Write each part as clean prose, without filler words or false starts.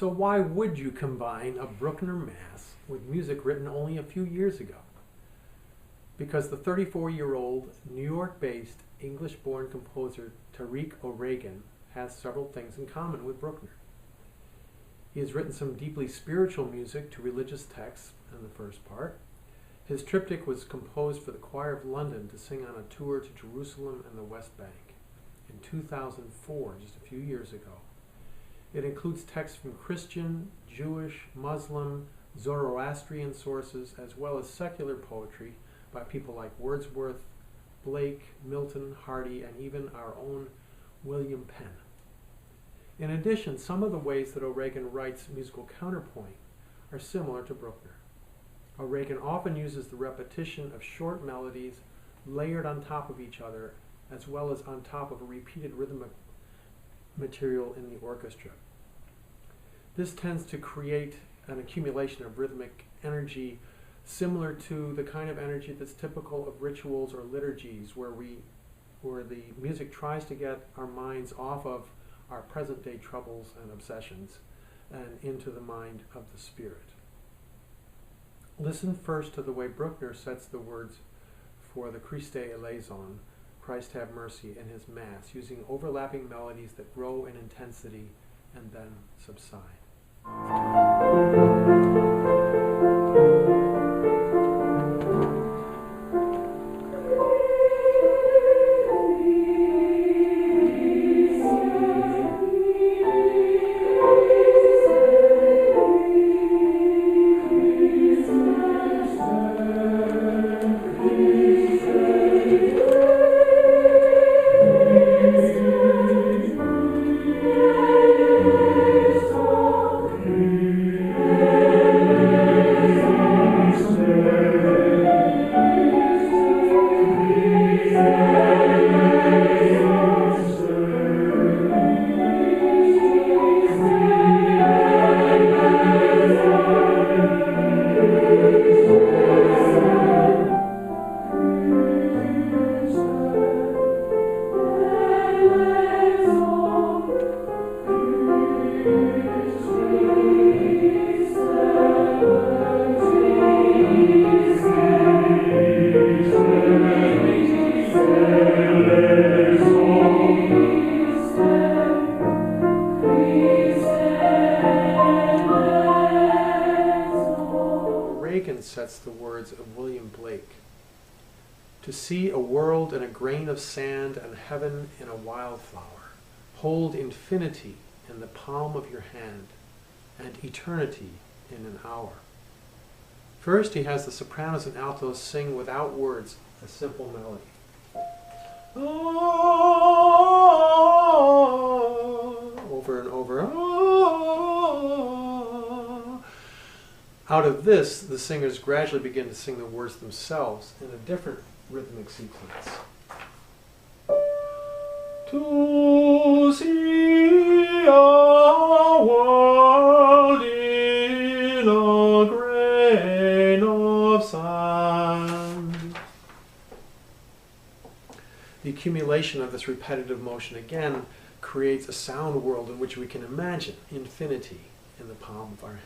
So why would you combine a Bruckner Mass with music written only a few years ago? Because the 34-year-old New York-based English-born composer Tariq O'Regan has several things in common with Bruckner. He has written some deeply spiritual music to religious texts in the first part. His triptych was composed for the Choir of London to sing on a tour to Jerusalem and the West Bank in 2004, just a few years ago. It includes texts from Christian, Jewish, Muslim, Zoroastrian sources, as well as secular poetry by people like Wordsworth, Blake, Milton, Hardy, and even our own William Penn. In addition, some of the ways that O'Regan writes musical counterpoint are similar to Bruckner. O'Regan often uses the repetition of short melodies layered on top of each other, as well as on top of a repeated rhythmic material in the orchestra. This tends to create an accumulation of rhythmic energy similar to the kind of energy that's typical of rituals or liturgies where the music tries to get our minds off of our present day troubles and obsessions and into the mind of the Spirit. Listen first to the way Bruckner sets the words for the Christe eleison, Christ have mercy, in his Mass, using overlapping melodies that grow in intensity and then subside. Sets the words of William Blake. To see a world in a grain of sand and heaven in a wildflower, hold infinity in the palm of your hand and eternity in an hour. First, he has the sopranos and altos sing without words a simple melody. Over and over. Out of this, the singers gradually begin to sing the words themselves in a different rhythmic sequence. To see a world in a grain of sand. The accumulation of this repetitive motion again creates a sound world in which we can imagine infinity in the palm of our hand.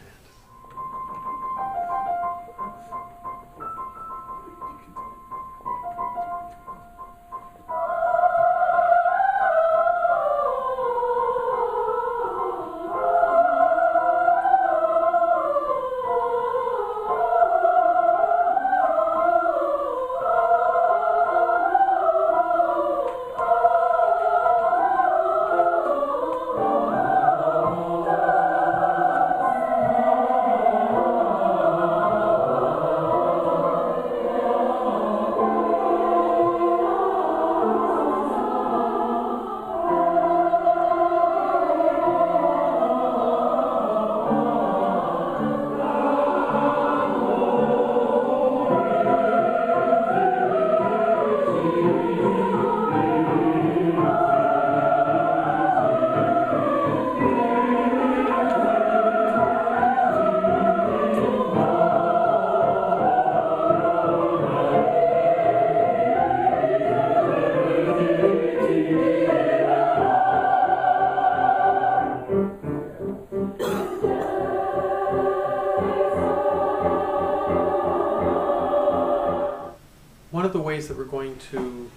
the ways that we're going to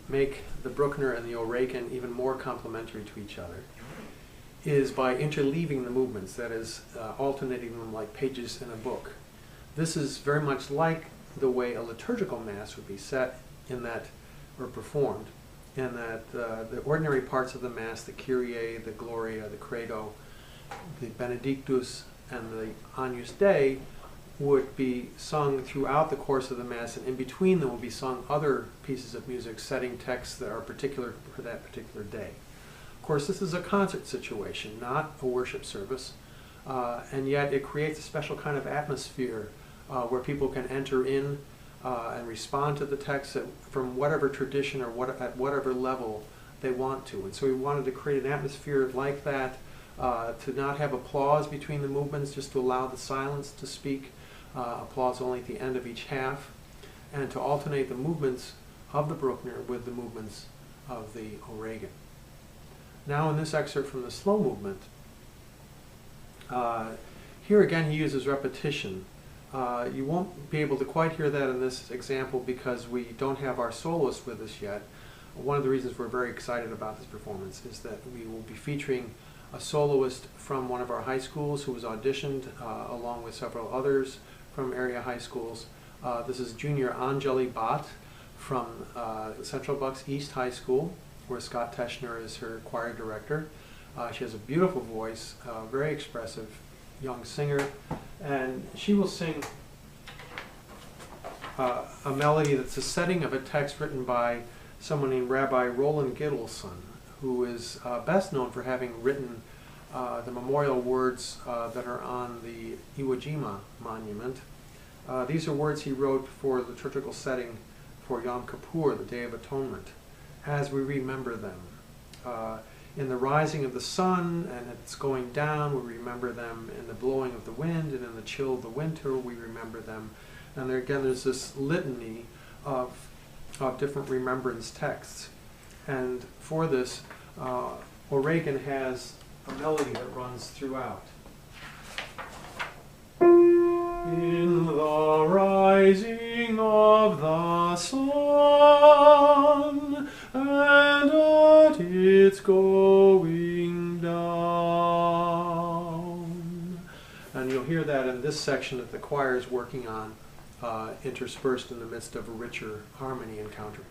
make the Bruckner and the O'Regan even more complementary to each other is by interleaving the movements, that is, alternating them like pages in a book. This is very much like the way a liturgical Mass would be set in that, or performed, in that the ordinary parts of the Mass, the Kyrie, the Gloria, the Credo, the Benedictus, and the Agnus Dei, would be sung throughout the course of the Mass, and in between them will be sung other pieces of music setting texts that are particular for that particular day. Of course, this is a concert situation, not a worship service, and yet it creates a special kind of atmosphere where people can enter in and respond to the text from whatever tradition or at whatever level they want to. And so we wanted to create an atmosphere like that, to not have applause between the movements, just to allow the silence to speak, applause only at the end of each half, and to alternate the movements of the Bruckner with the movements of the O'Regan. Now in this excerpt from the slow movement, here again he uses repetition. You won't be able to quite hear that in this example because we don't have our soloist with us yet. One of the reasons we're very excited about this performance is that we will be featuring a soloist from one of our high schools who was auditioned along with several others from area high schools. This is junior Anjali Bhatt from Central Bucks East High School, where Scott Teschner is her choir director. She has a beautiful voice, very expressive young singer, and she will sing a melody that's a setting of a text written by someone named Rabbi Roland Gittleson, who is best known for having written the memorial words that are on the Iwo Jima monument. These are words he wrote for the liturgical setting for Yom Kippur, the Day of Atonement, as we remember them. In the rising of the sun and its going down, we remember them. In the blowing of the wind and in the chill of the winter, we remember them. And there again, there's this litany of different remembrance texts. And for this, O'Regan has a melody that runs throughout. In the rising of the sun and at its going down. And you'll hear that in this section that the choir is working on, interspersed in the midst of a richer harmony and counterpoint.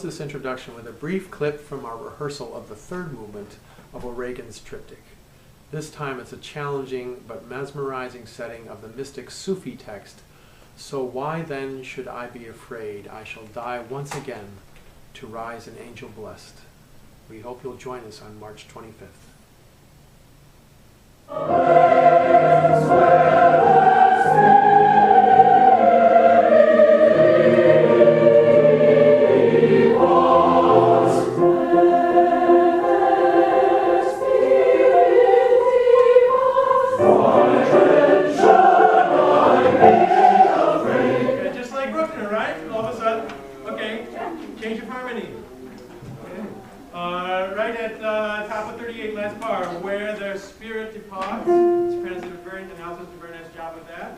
This introduction with a brief clip from our rehearsal of the third movement of O'Regan's triptych. This time it's a challenging but mesmerizing setting of the mystic Sufi text, "So why then should I be afraid? I shall die once again to rise an angel blessed." We hope you'll join us on March 25th. Change of harmony. Right at top of 38, last bar, where their spirit departs. Sopranos did a very, and altos did a very nice job with that.